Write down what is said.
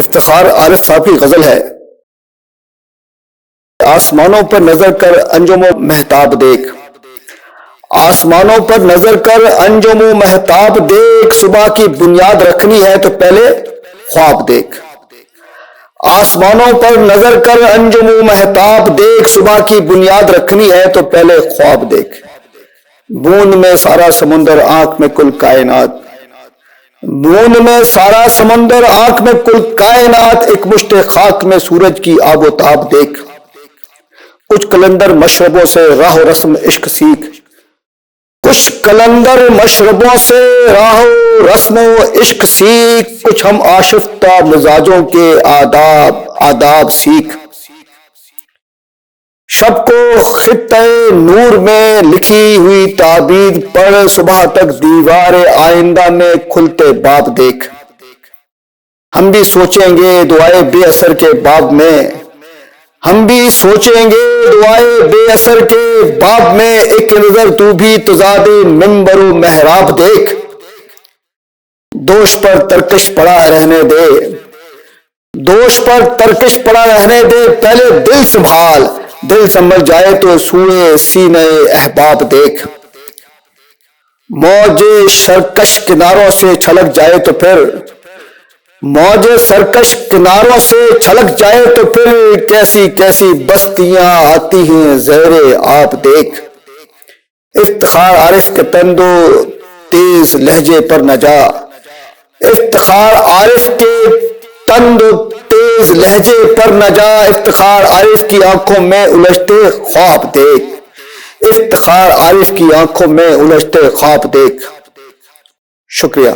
افتخار عارف صاحب کی غزل ہے، آسمانوں پر نظر کر انجم و مہتاب دیکھ، آسمانوں پر نظر کر انجم و مہتاب دیکھ، صبح کی بنیاد رکھنی ہے تو پہلے خواب دیکھ، آسمانوں پر نظر کر انجم و مہتاب دیکھ، صبح کی بنیاد رکھنی ہے تو پہلے خواب دیکھ، بوند میں سارا سمندر آنکھ میں کل کائنات، بوند میں سارا سمندر آنکھ میں کل کائنات، ایک مشت خاک میں سورج کی آب و تاب دیکھ، کچھ قلندر مشربوں سے راہ و رسم عشق سیکھ، کچھ قلندر مشربوں سے راہ و رسم و عشق سیکھ، کچھ ہم آشفتہ مزاجوں کے آداب سیکھ، شب کو خطہ نور میں لکھی ہوئی تعبیر پڑھ، صبح تک دیوار آئندہ میں کھلتے باب دیکھ، ہم بھی سوچیں گے دعائے بے اثر کے باب میں، ہم بھی سوچیں گے دعائے بے اثر کے باب میں، ایک نظر تو بھی تضاد منبر و محراب دیکھ، دوش پر ترکش پڑا رہنے دے، دوش پر ترکش پڑا رہنے دے، پہلے دل سنبھال، دل سنبھل جائے تو سوئے سینے احباب دیکھ، موج سرکش کناروں سے چھلک جائے تو پھر، موج سرکش کناروں سے چھلک جائے تو پھر، کیسی کیسی بستیاں آتی ہیں زیر آب دیکھ، افتخار عارف کے تندو تیز لہجے پر نہ جا، افتخار عارف کے تندو تیز لہجے پر نہ جا، افتخار عارف کی آنکھوں میں الجھتے خواب دیکھ، افتخار عارف کی آنکھوں میں الجھتے خواب دیکھ۔ شکریہ۔